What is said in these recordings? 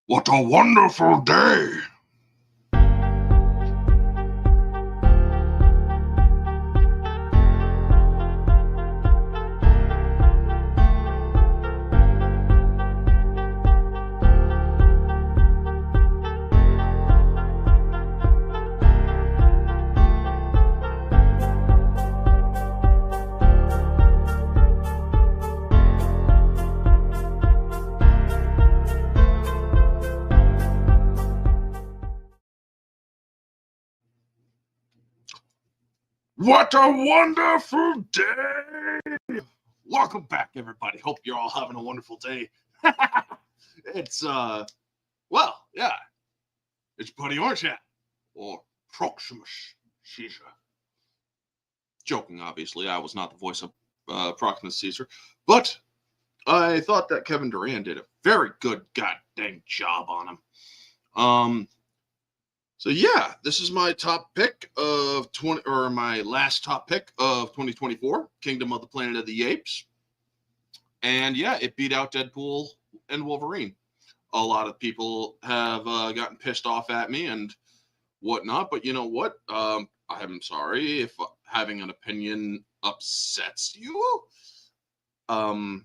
What a wonderful day! What a wonderful day! Welcome back, everybody. Hope you're all having a wonderful day. It's, well, yeah. It's Buddy Orange Hat, or Proximus Caesar. Joking, obviously. I was not the voice of Proximus Caesar. But I thought that Kevin Durant did a very good goddamn job on him. So yeah, this is my top pick of my last top pick of 2024, Kingdom of the Planet of the Apes. And yeah, it beat out Deadpool and Wolverine. A lot of people have gotten pissed off at me and whatnot, but you know what? I'm sorry if having an opinion upsets you. I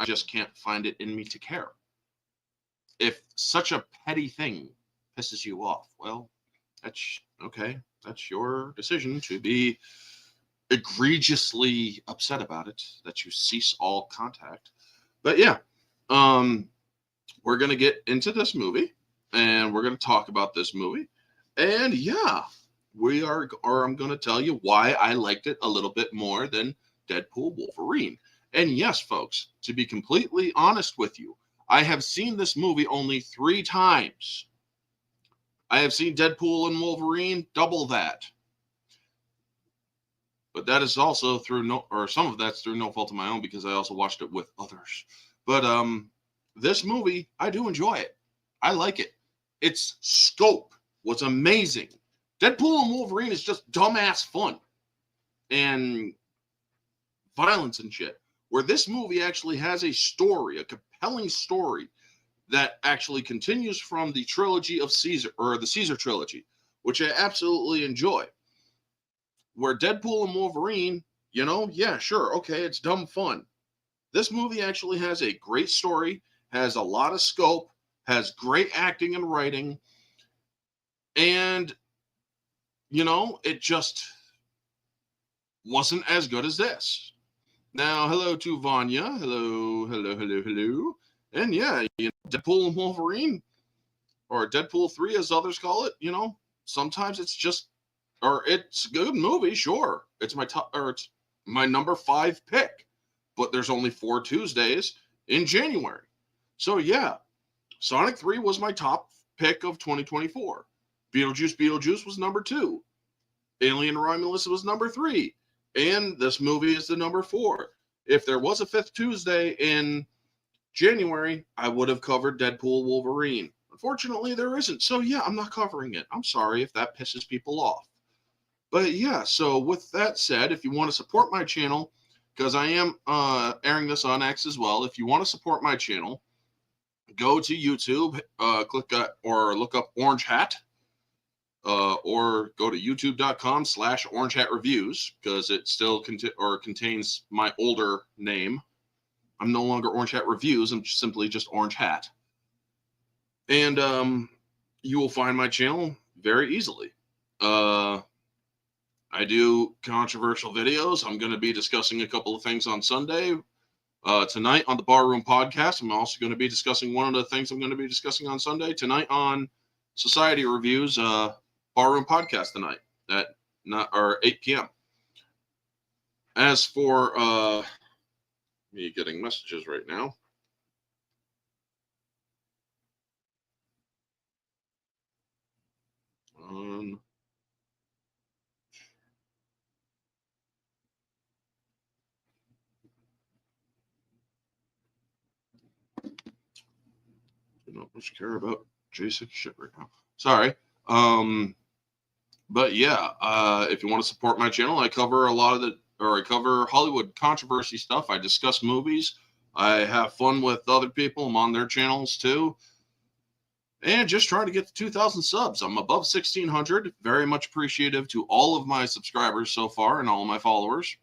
just can't find it in me to care. If such a petty thing pisses you off, well, that's okay. That's your decision to be egregiously upset about it, that you cease all contact. But yeah, we're going to get into this movie and we're going to talk about this movie. And yeah, I'm going to tell you why I liked it a little bit more than Deadpool Wolverine. And yes, folks, to be completely honest with you, I have seen this movie only 3 times. I have seen Deadpool and Wolverine, double that. But that is also some of that's through no fault of my own because I also watched it with others. But this movie, I do enjoy it. I like it. Its scope was amazing. Deadpool and Wolverine is just dumbass fun and violence and shit. Where this movie actually has a story, a compelling story that actually continues from the trilogy of Caesar, or the Caesar trilogy, which I absolutely enjoy. Where Deadpool and Wolverine, yeah, sure, okay, it's dumb fun. This movie actually has a great story, has a lot of scope, has great acting and writing, and, it just wasn't as good as this. Now, hello to Vanya. Hello. And yeah, Deadpool and Wolverine, or Deadpool 3 as others call it, sometimes it's a good movie, sure. It's my number 5 pick, but there's only 4 Tuesdays in January. So yeah, Sonic 3 was my top pick of 2024. Beetlejuice was number 2. Alien Romulus was number 3. And this movie is the number 4. If there was a 5th Tuesday in January, I would have covered Deadpool Wolverine. Unfortunately, there isn't. So yeah, I'm not covering it. I'm sorry if that pisses people off. But yeah, so with that said, if you want to support my channel, because I am airing this on X as well, if you want to support my channel, go to YouTube, or look up Orange Hat, or go to youtube.com/orangehatreviews, because it still contains my older name. I'm no longer Orange Hat Reviews. I'm simply just Orange Hat. And you will find my channel very easily. I do controversial videos. I'm going to be discussing a couple of things on Sunday. Tonight on the Barroom Podcast, I'm also going to be discussing one of the things I'm going to be discussing on Sunday. Tonight on Society Reviews, Barroom Podcast tonight at 8 p.m. As for me getting messages right now. I don't much care about Jason shit right now. Sorry. But yeah, if you want to support my channel, I cover I cover Hollywood controversy stuff. I discuss movies. I have fun with other people. I'm on their channels too. And just trying to get to 2,000 subs. I'm above 1,600. Very much appreciative to all of my subscribers so far and all of my followers.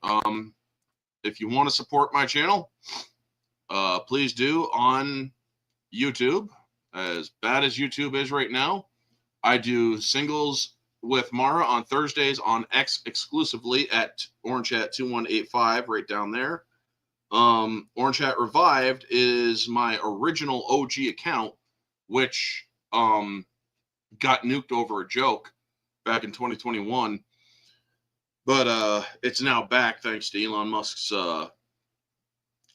If you want to support my channel, please do on YouTube. As bad as YouTube is right now, I do singles with Mara on Thursdays on X exclusively at Orange Hat 2185 right down there. Orange Hat Revived is my original OG account, which got nuked over a joke back in 2021. But it's now back thanks to Elon Musk's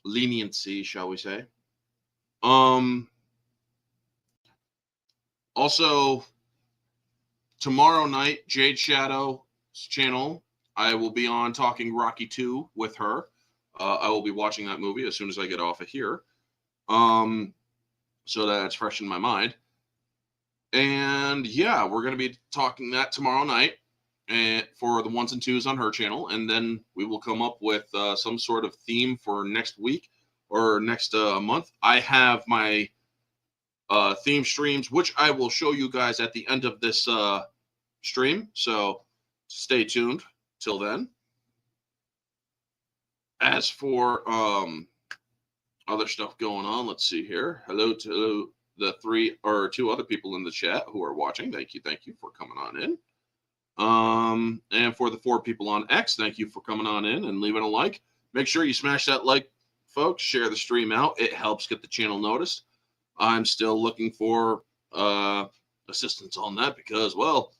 leniency, shall we say. Also, tomorrow night, Jade Shadow's channel, I will be on talking Rocky 2 with her. I will be watching that movie as soon as I get off of here. So that's fresh in my mind. And yeah, we're going to be talking that tomorrow night and for the 1s and 2s on her channel. And then we will come up with some sort of theme for next week or next month. I have my theme streams, which I will show you guys at the end of this stream. So stay tuned till then. As for other stuff going on, let's see here. Hello to the 3 or 2 other people in the chat who are watching. Thank you for coming on in. And for the 4 people on X, thank you for coming on in and leaving a like. Make sure you smash that like, folks. Share the stream out. It helps get the channel noticed. I'm still looking for assistance on that because, well,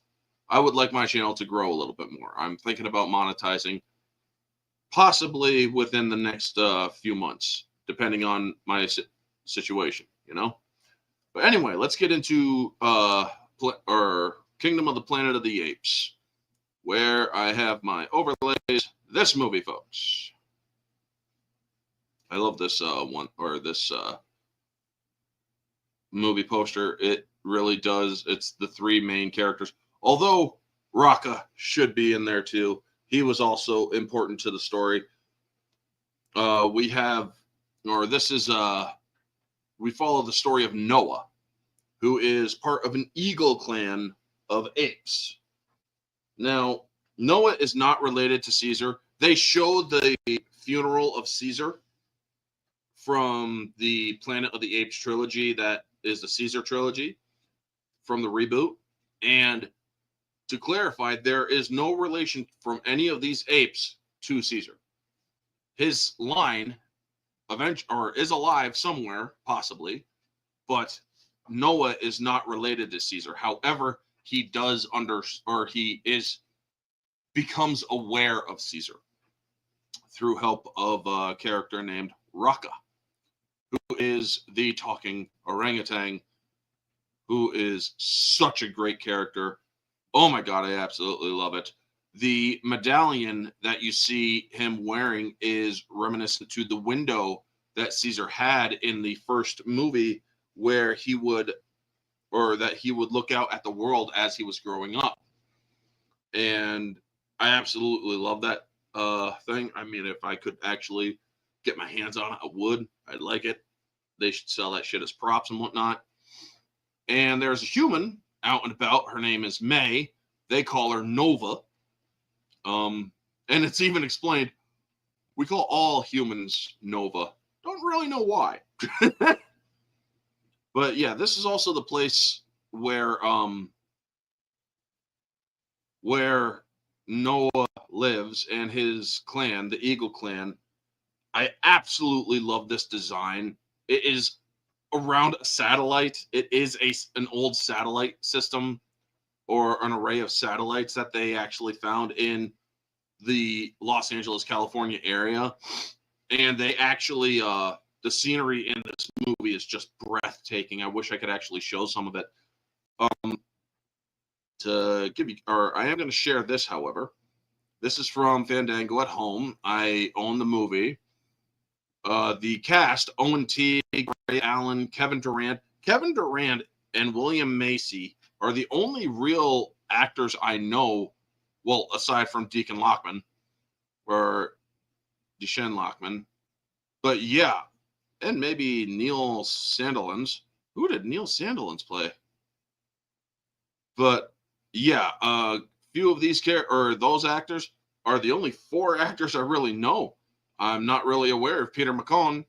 I would like my channel to grow a little bit more. I'm thinking about monetizing possibly within the next few months, depending on my situation, you know? But anyway, let's get into Kingdom of the Planet of the Apes, where I have my overlays. This movie, folks. I love this this movie poster. It really does. It's the 3 main characters. Although Raka should be in there too. He was also important to the story. We follow the story of Noah, who is part of an eagle clan of apes. Now, Noah is not related to Caesar. They showed the funeral of Caesar from the Planet of the Apes trilogy that is the Caesar trilogy from the reboot. And to clarify, there is no relation from any of these apes to Caesar. His line is alive somewhere, possibly, but Noah is not related to Caesar. However, he becomes aware of Caesar through help of a character named Raka, who is the talking orangutan, who is such a great character. Oh my God, I absolutely love it. The medallion that you see him wearing is reminiscent to the window that Caesar had in the first movie, where he would look out at the world as he was growing up. And I absolutely love that thing. I mean, if I could actually get my hands on it, I would. I'd like it. They should sell that shit as props and whatnot. And there's a human out and about. Her name is May. They call her Nova. And it's even explained, we call all humans Nova. Don't really know why. But yeah, this is also the place where Noah lives and his clan, the Eagle Clan. I absolutely love this design. It is around a satellite. It is an old satellite system, or an array of satellites that they actually found in the Los Angeles, California area. And they actually, the scenery in this movie is just breathtaking. I wish I could actually show some of it. I am going to share this, however. This is from Fandango at Home. I own the movie. The cast, Owen Teague, Ray Allen, Kevin Durant. Kevin Durant and William Macy are the only real actors I know, well, aside from Deacon Lockman, or Deshaun Lockman. But yeah, and maybe Neil Sandilands. Who did Neil Sandilands play? But yeah, few of these or those actors are the only 4 actors I really know. I'm not really aware of Peter McCone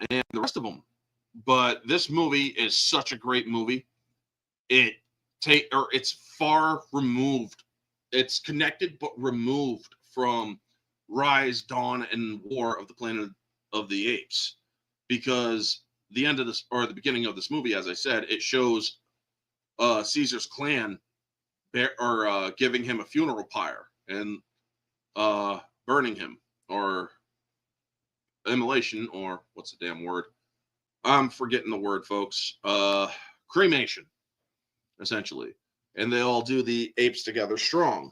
and the rest of them. But this movie is such a great movie. It's far removed. It's connected but removed from Rise, Dawn, and War of the Planet of the Apes, because the end of this, or the beginning of this movie, as I said, it shows Caesar's clan giving him a funeral pyre and burning him, or immolation, or what's the damn word? I'm forgetting the word, folks. Cremation, essentially. And they all do the Apes Together Strong.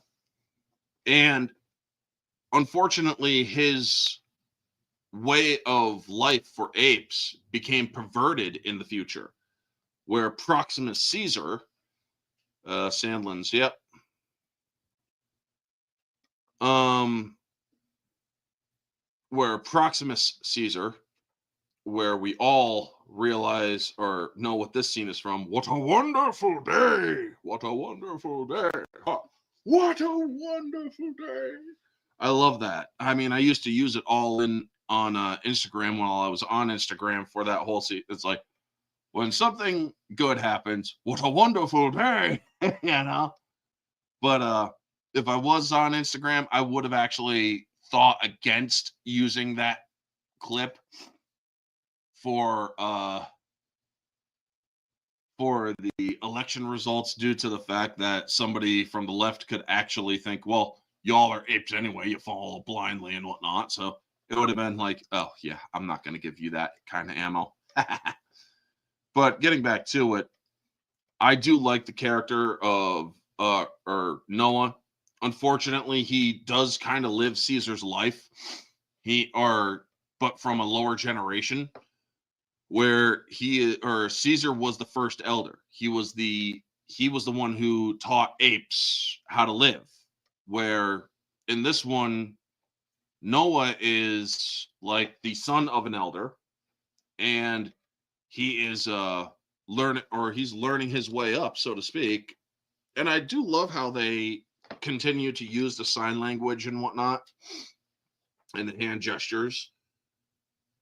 And unfortunately, his way of life for apes became perverted in the future, where Proximus Caesar, Sandlin's, yep. Where Proximus Caesar, where we all realize or know what this scene is from. What a wonderful day! What a wonderful day! What a wonderful day! I love that. I mean, I used to use it all on Instagram while I was on Instagram for that whole scene. It's like, when something good happens, what a wonderful day, you know? But if I was on Instagram, I would have actually thought against using that clip for the election results, due to the fact that somebody from the left could actually think, well, y'all are apes anyway, you follow blindly and whatnot. So it would have been like, oh yeah, I'm not going to give you that kind of ammo. But getting back to it, I do like the character of or Noah. Unfortunately, he does kind of live Caesar's life. But from a lower generation, where Caesar was the first elder. He was the one who taught apes how to live. Where in this one, Noah is like the son of an elder, and he is he's learning his way up, so to speak. And I do love how they continue to use the sign language and whatnot, and the hand gestures.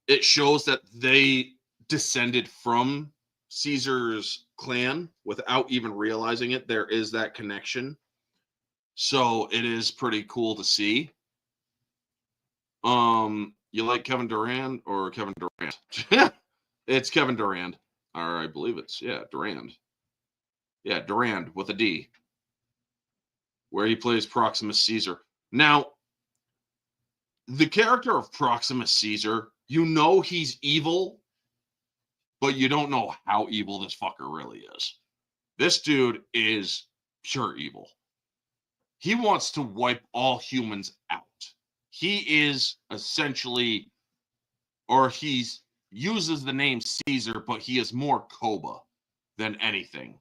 It shows that they descended from Caesar's clan without even realizing it. There is that connection. So it is pretty cool to see. You like Kevin Durand or Kevin Durant? It's Kevin Durand. Or I believe it's, Durand. Yeah, Durand with a D. Where he plays Proximus Caesar. Now, the character of Proximus Caesar, you know he's evil, but you don't know how evil this fucker really is. This dude is pure evil. He wants to wipe all humans out. He is essentially, or he uses the name Caesar, but he is more Koba than anything.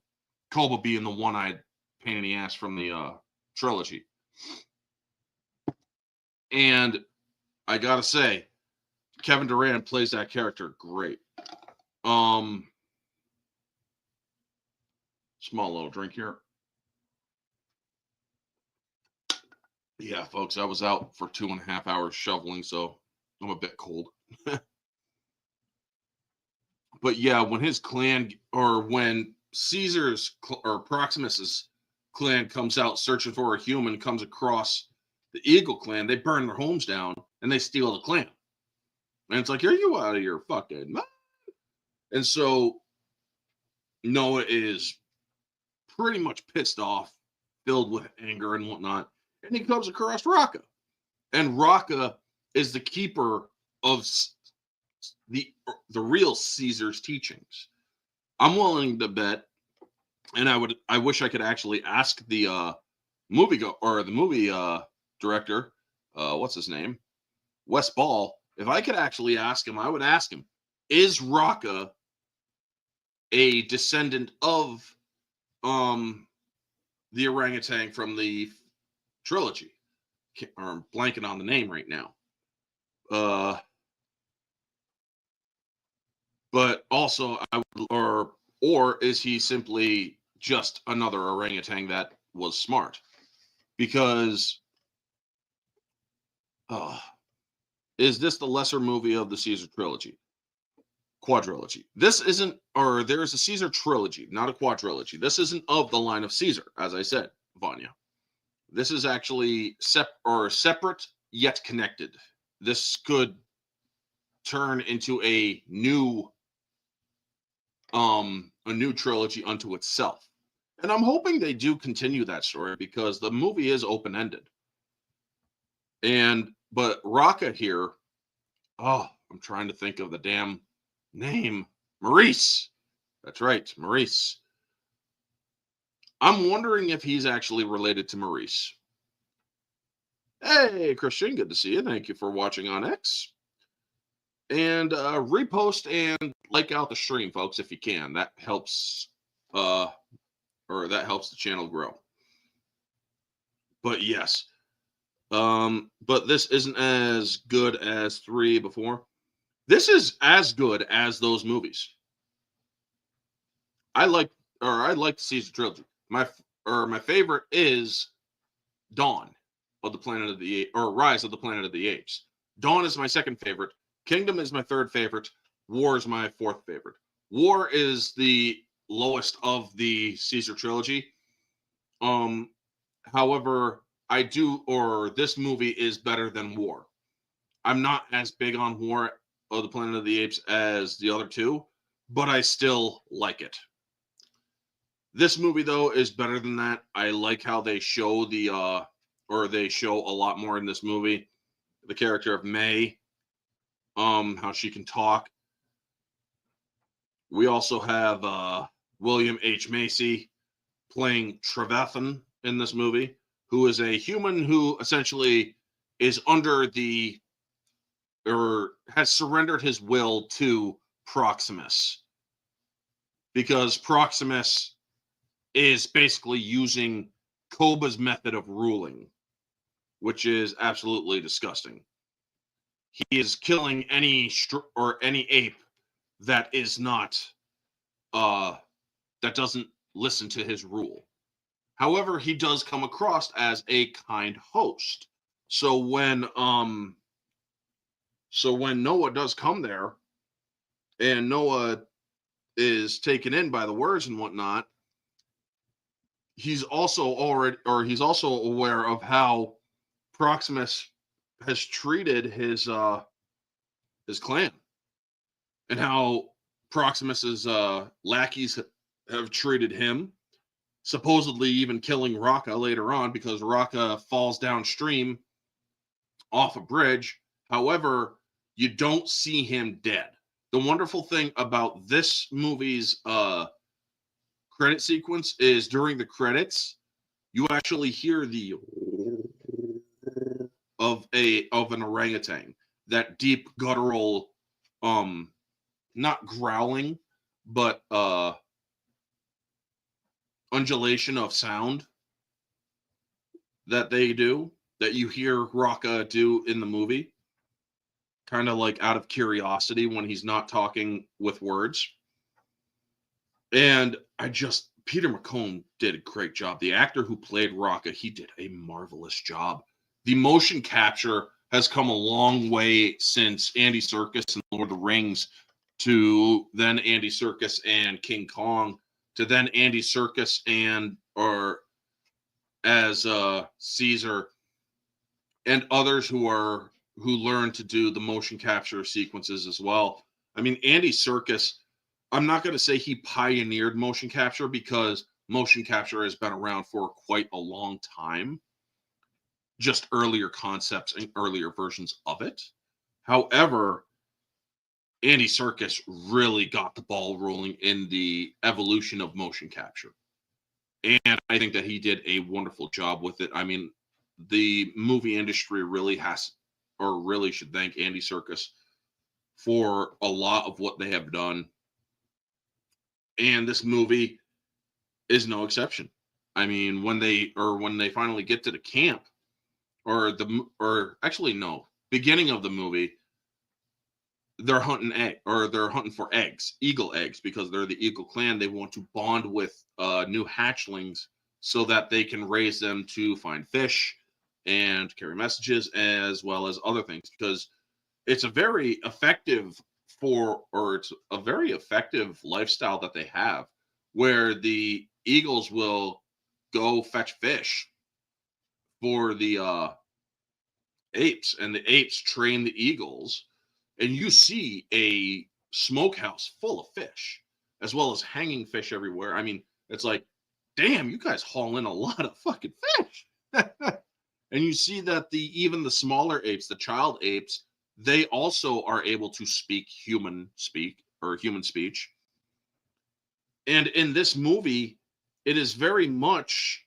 Koba being the one-eyed pain in the ass from the trilogy. And I gotta say, Kevin Durand plays that character great. Small little drink here. Yeah, folks, I was out for 2.5 hours shoveling, so I'm a bit cold. But yeah, when his clan, or when Caesar's or Proximus's clan comes out searching for a human, comes across the Eagle clan, they burn their homes down and they steal the clan. And it's like, are you out of your fucking mind? And so Noah is pretty much pissed off, filled with anger and whatnot. And he comes across Raka. And Raka is the keeper of the real Caesar's teachings. I'm willing to bet, and I wish I could actually ask the movie director, what's his name? Wes Ball. If I could actually ask him, I would ask him, is Raka a descendant of the orangutan from the trilogy? I'm blanking on the name right now. But also, or is he simply just another orangutan that was smart. Because is this the lesser movie of the Caesar trilogy? Quadrilogy. This isn't, or there's a Caesar trilogy, not a quadrilogy. This isn't of the line of Caesar, as I said, Vanya. This is actually separate yet connected. This could turn into a new trilogy unto itself. And I'm hoping they do continue that story because the movie is open-ended. But Rocca here, I'm trying to think of the damn name. Maurice. That's right, Maurice. I'm wondering if he's actually related to Maurice. Hey, Christian, good to see you. Thank you for watching on X. And repost and like out the stream, folks, if you can. That helps, that helps the channel grow. But yes, but this isn't as good as 3 before. This is as good as those movies. I like the Caesar trilogy. My favorite is Dawn of the Planet of the Apes, or Rise of the Planet of the Apes. Dawn is my second favorite. Kingdom is my third favorite. War is my fourth favorite. War is the lowest of the Caesar trilogy. However, this movie is better than War. I'm not as big on War of the Planet of the Apes as the other two, but I still like it. This movie, though, is better than that. I like how they show they show a lot more in this movie. The character of May, how she can talk. We also have William H. Macy playing Trevethan in this movie, who is a human who essentially is has surrendered his will to Proximus. Because Proximus is basically using Koba's method of ruling, which is absolutely disgusting. He is killing any ape that is not that doesn't listen to his rule. However, he does come across as a kind host. So when Noah does come there, and Noah is taken in by the words and whatnot, he's also aware of how Proximus has treated his clan, and how Proximus's lackeys have treated him, supposedly even killing Rocca later on because Rocca falls downstream off a bridge. However, you don't see him dead. The wonderful thing about this movie's credit sequence is during the credits, you actually hear the of an orangutan, that deep guttural, not growling, but undulation of sound that you hear Rocca do in the movie, kind of like out of curiosity when he's not talking with words. And Peter McComb did a great job. The actor who played Rocca, he did a marvelous job. The motion capture has come a long way since Andy Serkis and Lord of the Rings, to then Andy Serkis and King Kong, to then Andy Serkis as Caesar, and others who learn to do the motion capture sequences as well. I mean, Andy Serkis, I'm not going to say he pioneered motion capture, because motion capture has been around for quite a long time. Just earlier concepts and earlier versions of it. However, Andy Serkis really got the ball rolling in the evolution of motion capture. And I think that he did a wonderful job with it. I mean, the movie industry really should thank Andy Serkis for a lot of what they have done. And this movie is no exception. I mean, when they finally get to the camp, beginning of the movie, they're hunting they're hunting for eggs, eagle eggs, because they're the eagle clan. They want to bond with new hatchlings so that they can raise them to find fish and carry messages as well as other things, because it's a very effective it's a very effective lifestyle that they have, where the eagles will go fetch fish for the apes, and the apes train the eagles, and you see a smokehouse full of fish as well as hanging fish everywhere. I mean, it's like, damn, you guys haul in a lot of fucking fish. And you see that even the smaller apes, the child apes, they also are able to speak human speech. And in this movie, it is very much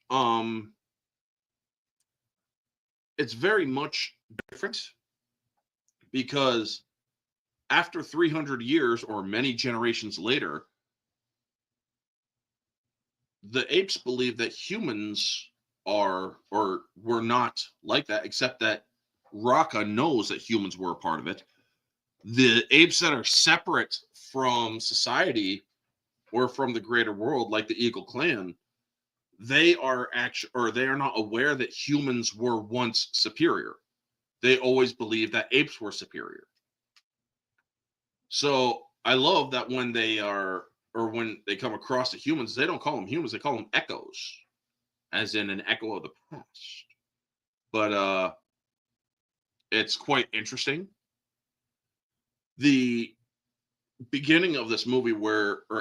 it's very much different, because after 300 years or many generations later, the apes believe that humans were not like that, except that Raka knows that humans were a part of it. The apes that are separate from society or from the greater world, like the Eagle Clan, they are not aware that humans were once superior. They always believed that apes were superior. So I love that when they come across the humans, they don't call them humans, they call them echoes, as in an echo of the past. But it's quite interesting. The beginning of this movie,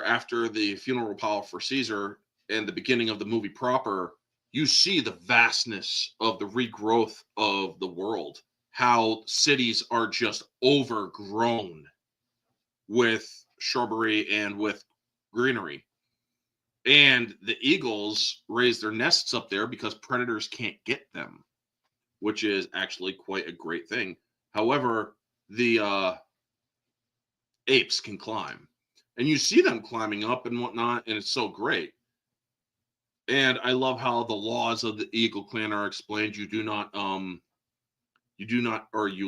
after the funeral pile for Caesar and the beginning of the movie proper, you see the vastness of the regrowth of the world, how cities are just overgrown with shrubbery and with greenery. And the eagles raise their nests up there because predators can't get them, which is actually quite a great thing. However, the apes can climb, and you see them climbing up and whatnot, and it's so great. And I love how the laws of the Eagle Clan are explained. You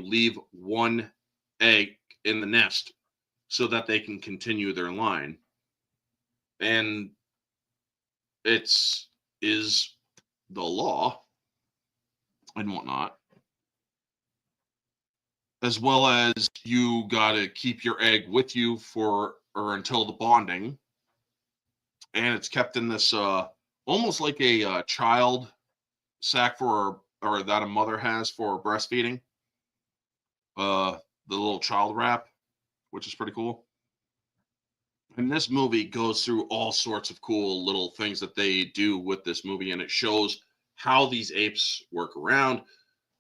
leave one egg in the nest so that they can continue their line. And is the law and whatnot. As well as you gotta keep your egg with you until the bonding. And it's kept in this almost like a child sack or that a mother has for breastfeeding. The little child wrap, which is pretty cool. And this movie goes through all sorts of cool little things that they do with this movie, and it shows how these apes work around.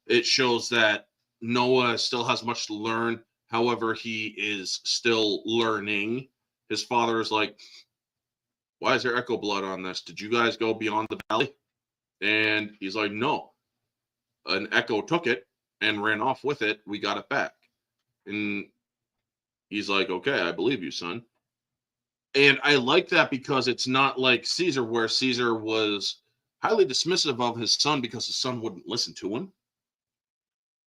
It shows that Noah still has much to learn. However, he is still learning. His father is like, why is there echo blood on this? Did you guys go beyond the valley? And he's like, no. An echo took it and ran off with it. We got it back. And he's like, okay, I believe you, son. And I like that because it's not like Caesar, where Caesar was highly dismissive of his son because his son wouldn't listen to him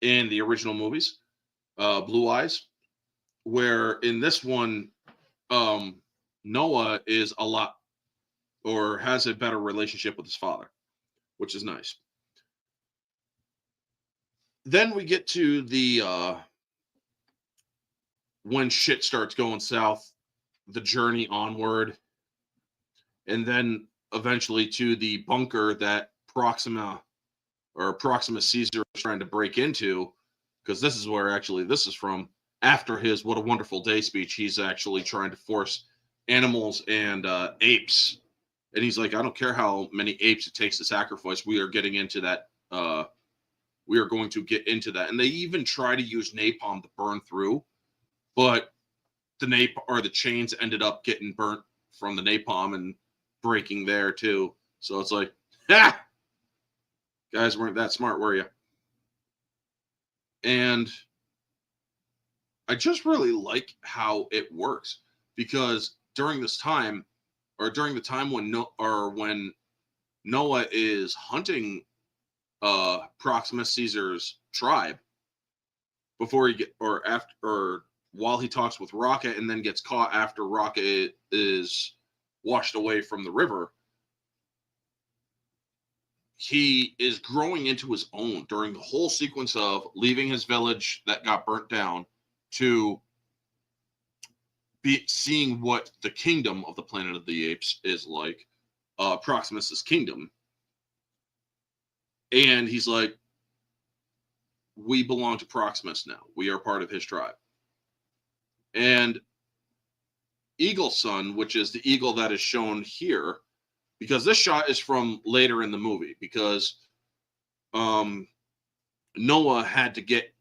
in the original movies, Blue Eyes, where in this one, Noah is has a better relationship with his father, which is nice. Then we get to the when shit starts going south, the journey onward, and then eventually to the bunker that Proxima Caesar is trying to break into, because this is where actually this is from. After his "What a Wonderful Day" speech, he's actually trying to force animals and apes, and he's like, I don't care how many apes it takes to sacrifice, we are getting into that. We are going to get into that. And they even try to use napalm to burn through, but the chains ended up getting burnt from the napalm and breaking there too. So it's like, guys weren't that smart, were you? And I just really like how it works, because during the time when Noah is hunting Proxima Caesar's tribe, before he get or after or while he talks with Rocket and then gets caught after Rocket is washed away from the river, he is growing into his own during the whole sequence of leaving his village that got burnt down to be seeing what the kingdom of the Planet of the Apes is like, Proximus's kingdom. And he's like, we belong to Proximus now. We are part of his tribe. And Eagle Son, which is the eagle that is shown here, because this shot is from later in the movie, because Noah had to get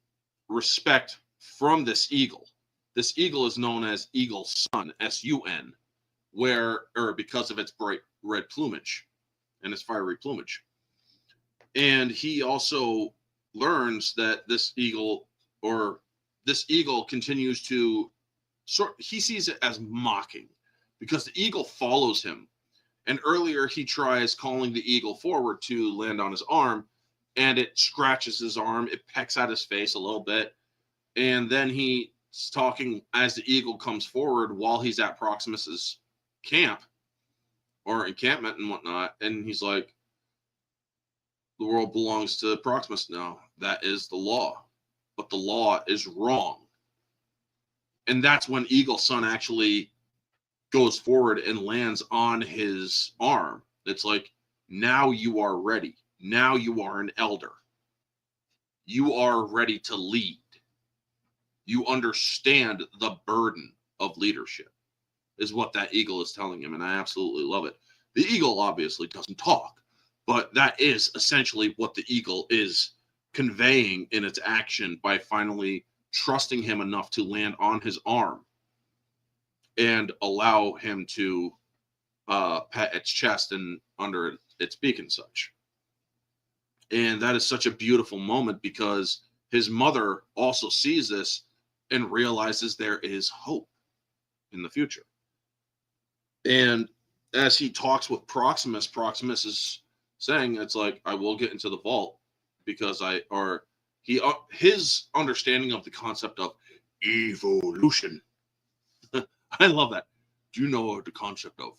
respect from this eagle. This eagle is known as Eagle Sun, S-U-N, because of its bright red plumage and its fiery plumage. And he also learns that this eagle continues to he sees it as mocking, because the eagle follows him. And earlier he tries calling the eagle forward to land on his arm, and it scratches his arm, it pecks at his face a little bit, and then he's talking as the eagle comes forward while he's at Proximus's camp or encampment and whatnot, and he's like, the world belongs to Proximus now. That is the law. But the law is wrong. And that's when Eagle Son actually goes forward and lands on his arm. It's like, now you are ready. Now you are an elder. You are ready to lead. You understand the burden of leadership, is what that eagle is telling him. And I absolutely love it. The eagle obviously doesn't talk, but that is essentially what the eagle is conveying in its action by finally trusting him enough to land on his arm and allow him to pet its chest and under its beak and such. And that is such a beautiful moment, because his mother also sees this and realizes there is hope in the future. And as he talks with Proximus, Proximus is saying, it's like, I will get into the vault because his understanding of the concept of evolution. I love that. Do you know the concept of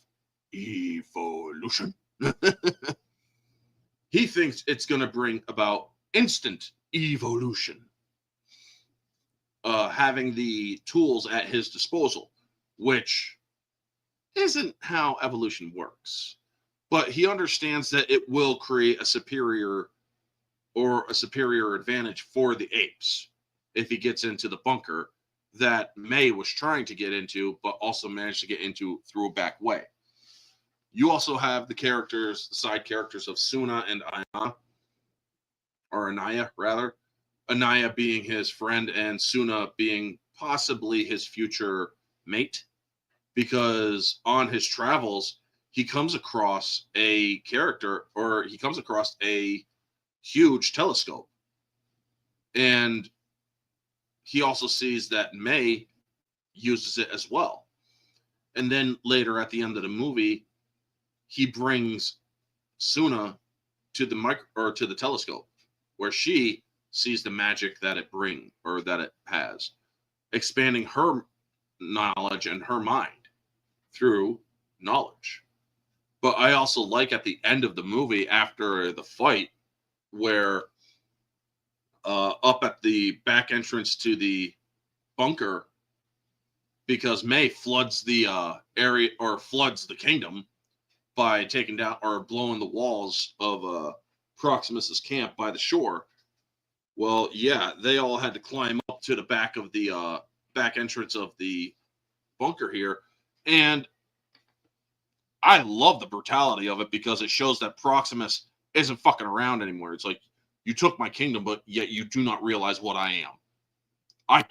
evolution? He thinks it's going to bring about instant evolution, having the tools at his disposal, which isn't how evolution works. But he understands that it will create a superior advantage for the apes if he gets into the bunker that May was trying to get into, but also managed to get into through a back way. You also have the side characters of Suna and Anaya, rather. Anaya being his friend and Suna being possibly his future mate, because on his travels, he comes across a huge telescope. And he also sees that May uses it as well. And then later at the end of the movie, he brings Suna to the telescope, where she sees the magic that it has, expanding her knowledge and her mind through knowledge. But I also like at the end of the movie, after the fight, where up at the back entrance to the bunker, because May floods the area, or floods the kingdom, by taking down or blowing the walls of Proximus's camp by the shore. Well, yeah, they all had to climb up to the back of the back entrance of the bunker here. And I love the brutality of it, because it shows that Proximus isn't fucking around anymore. It's like, you took my kingdom, but yet you do not realize what I am. I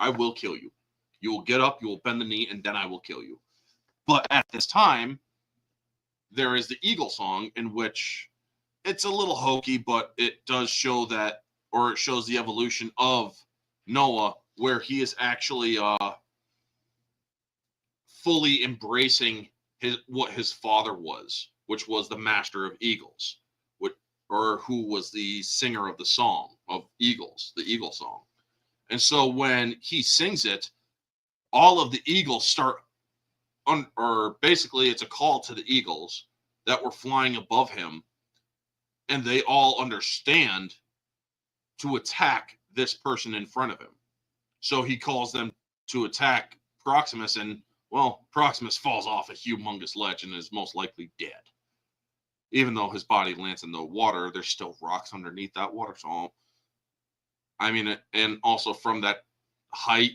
will kill you. You will get up, you will bend the knee, and then I will kill you. But at this time, there is the Eagle song, in which it's a little hokey, but it does show that, or it shows the evolution of Noah, where he is actually fully embracing what his father was, which was the master of eagles, who was the singer of the song of eagles, the Eagle song. And so when he sings it, all of the eagles start, or basically it's a call to the eagles that were flying above him, and they all understand to attack this person in front of him. So he calls them to attack Proximus, and, well, Proximus falls off a humongous ledge and is most likely dead. Even though his body lands in the water, there's still rocks underneath that water. So, I mean, and also from that height,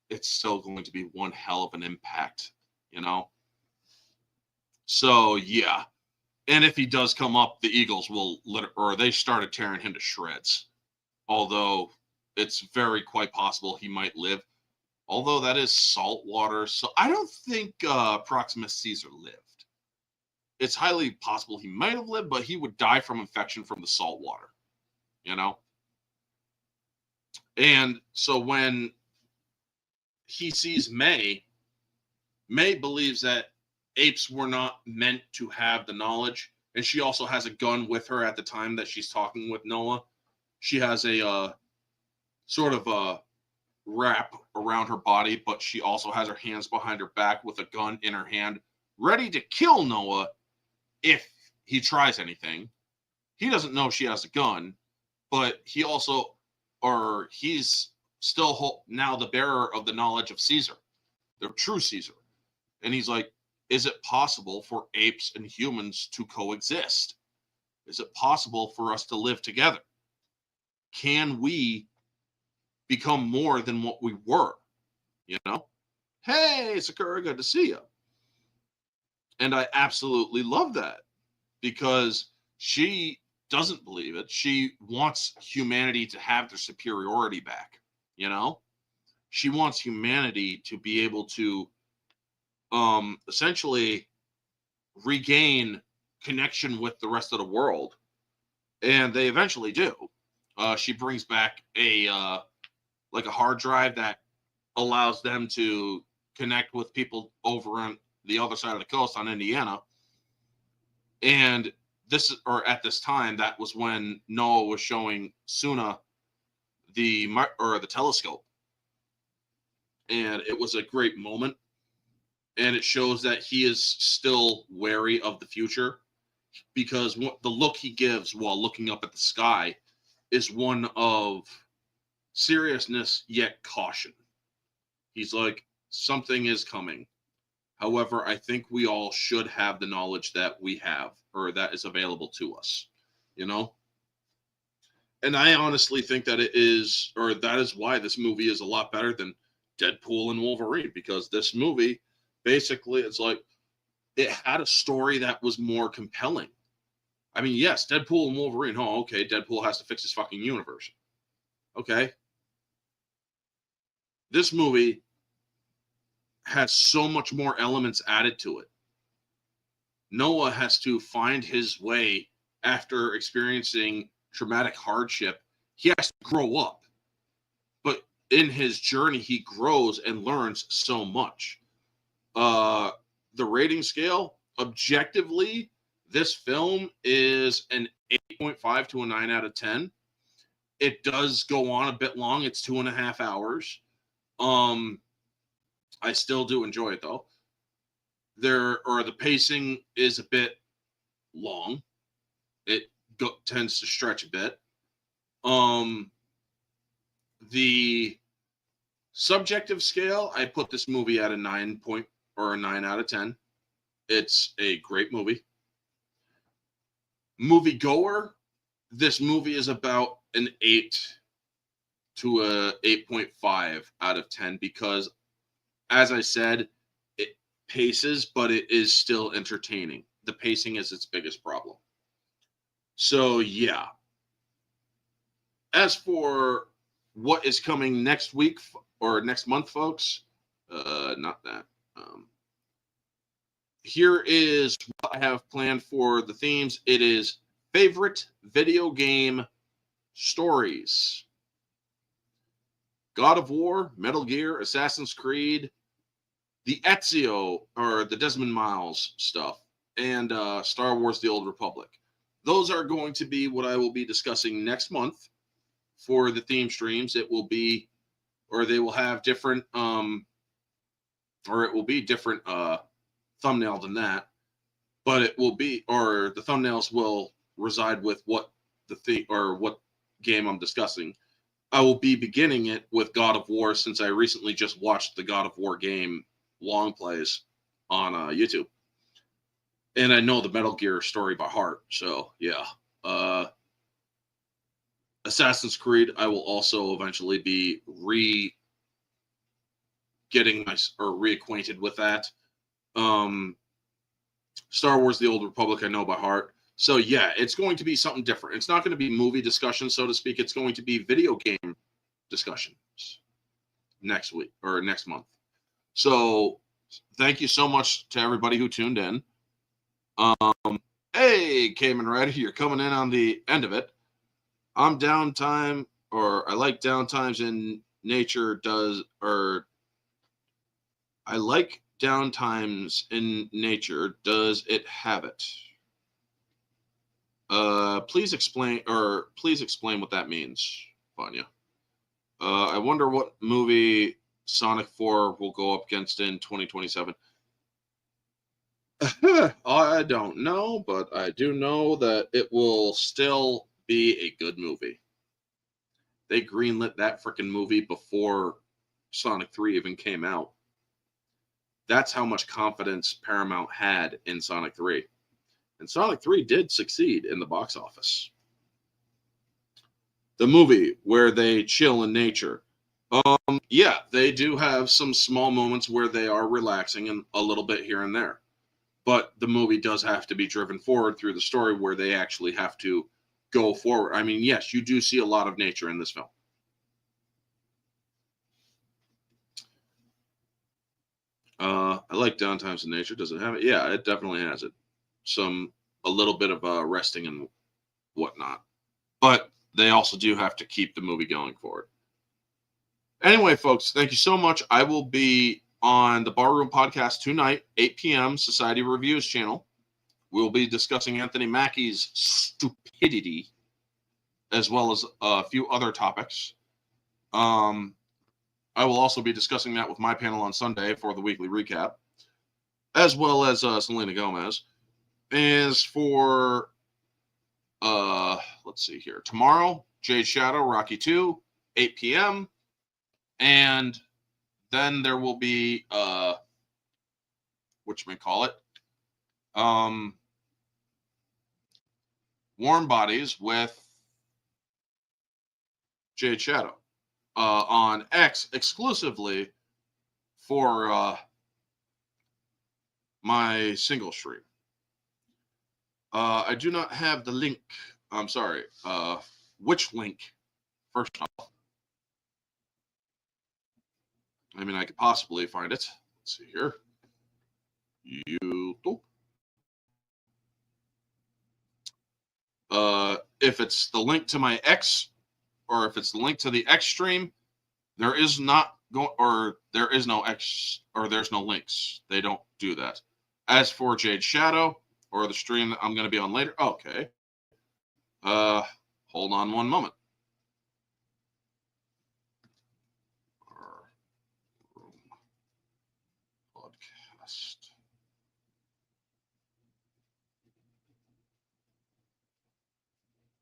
it's still going to be one hell of an impact, you know? So, yeah. And if he does come up, the Eagles will, they started tearing him to shreds. Although it's very quite possible he might live. Although that is salt water. So I don't think Proximus Caesar lived. It's highly possible he might have lived, but he would die from infection from the salt water, you know? And so when he sees May believes that apes were not meant to have the knowledge. And she also has a gun with her at the time that she's talking with Noah. She has a sort of a wrap around her body, but she also has her hands behind her back with a gun in her hand, ready to kill Noah if he tries anything. He doesn't know she has a gun, but he also, or he's still now the bearer of the knowledge of Caesar, the true Caesar. And he's like, is it possible for apes and humans to coexist? Is it possible for us to live together? Can we become more than what we were? You know? Hey, Sakura, good to see you. And I absolutely love that because she doesn't believe it. She wants humanity to have their superiority back, you know? She wants humanity to be able to essentially regain connection with the rest of the world. And they eventually do. She brings back a hard drive that allows them to connect with people over on the other side of the coast on Indiana. And at this time, that was when Noah was showing Suna the telescope. And it was a great moment. And it shows that he is still wary of the future because the look he gives while looking up at the sky is one of seriousness yet caution. He's like, something is coming. However, I think we all should have the knowledge that we have or that is available to us, you know? And I honestly think that that is why this movie is a lot better than Deadpool and Wolverine, because this movie, basically, it's like it had a story that was more compelling. I mean, yes, Deadpool and Wolverine. Oh, okay, Deadpool has to fix his fucking universe. Okay. This movie has so much more elements added to it. Noah has to find his way after experiencing traumatic hardship. He has to grow up. But in his journey, he grows and learns so much. The rating scale, objectively, this film is an 8.5 to a 9 out of 10. It does go on a bit long. It's 2.5 hours. I still do enjoy it though. The pacing is a bit long. It tends to stretch a bit. The subjective scale, I put this movie at a 9 out of 10. It's a great movie. Moviegoer, this movie is about an 8 to a 8.5 out of 10 because, as I said, it paces, but it is still entertaining. The pacing is its biggest problem. So, yeah. As for what is coming next week or next month, folks, not that. Here is what I have planned for the themes. It is favorite video game stories. God of War, Metal Gear, Assassin's Creed, the Ezio, or the Desmond Miles stuff, and Star Wars The Old Republic. Those are going to be what I will be discussing next month for the theme streams. It will be or they will have different or it will be different thumbnail than that, but it will be, or the thumbnails will reside with what or what game I'm discussing. I will be beginning it with God of War, since I recently just watched the God of War game long plays on YouTube, and I know the Metal Gear story by heart. So yeah, Assassin's Creed, I will also eventually be getting reacquainted with that. Star Wars: The Old Republic, I know by heart. So yeah, it's going to be something different. It's not going to be movie discussion, so to speak. It's going to be video game discussions next week or next month. So thank you so much to everybody who tuned in. Hey, Cayman Rider, you're coming in on the end of it. I'm downtime, or I like downtimes in nature. I like downtimes in nature. Does it have it? Please explain what that means, Vanya. I wonder what movie Sonic 4 will go up against in 2027. I don't know, but I do know that it will still be a good movie. They greenlit that freaking movie before Sonic 3 even came out. That's how much confidence Paramount had in Sonic 3. And Sonic 3 did succeed in the box office. The movie where they chill in nature. Yeah, they do have some small moments where they are relaxing and a little bit here and there. But the movie does have to be driven forward through the story where they actually have to go forward. I mean, yes, you do see a lot of nature in this film. I like downtimes in nature. Does it have it? Yeah, it definitely has it. A little bit of resting and whatnot. But they also do have to keep the movie going forward. Anyway, folks, thank you so much. I will be on the Barroom Podcast tonight, 8 p.m., Society Reviews channel. We'll be discussing Anthony Mackie's stupidity, as well as a few other topics. I will also be discussing that with my panel on Sunday for the weekly recap, as well as Selena Gomez. As for, let's see here, tomorrow, Jade Shadow, Rocky 2, 8 p.m., and then there will be, whatchamacallit, Warm Bodies with Jade Shadow on X exclusively for my single stream. I do not have the link. I'm sorry. Which link? First off, I mean, I could possibly find it. Let's see here. YouTube. If it's the link to my X, or if it's the link to the X stream, there is no X, or there's no links. They don't do that. As for Jade Shadow, or the stream that I'm going to be on later, okay. Hold on one moment. Podcast.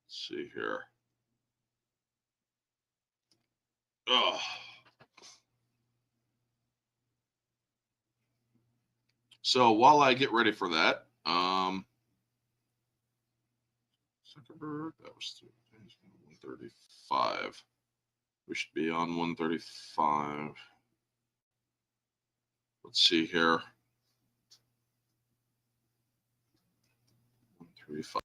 Let's see here. Oh. So while I get ready for that, Zuckerberg, that was 135. We should be on 135. Let's see here. 135.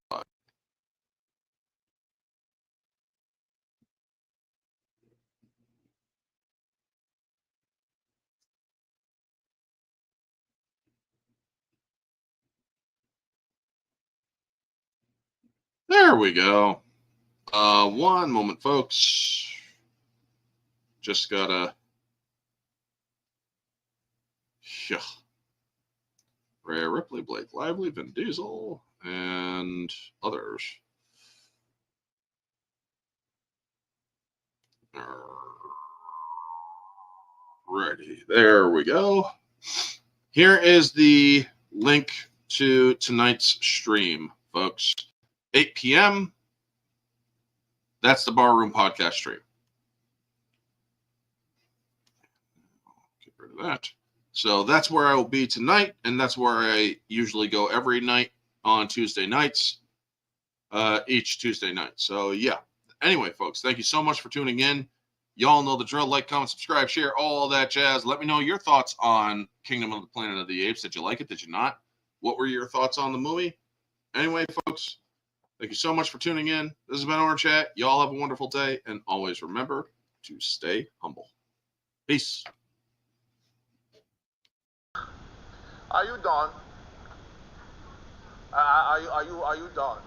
There we go. One moment, folks. Just gotta. Yeah. Rhea Ripley, Blake Lively, Vin Diesel, and others. Alrighty, there we go. Here is the link to tonight's stream, folks. 8 p.m. That's the Barroom Podcast stream. Get rid of that. So that's where I will be tonight, and that's where I usually go every night on Tuesday nights, each Tuesday night. So, yeah. Anyway, folks, thank you so much for tuning in. Y'all know the drill. Like, comment, subscribe, share, all that jazz. Let me know your thoughts on Kingdom of the Planet of the Apes. Did you like it? Did you not? What were your thoughts on the movie? Anyway, folks, thank you so much for tuning in. This has been Orange Chat. Y'all have a wonderful day, and always remember to stay humble. Peace. Are you done? Are you done?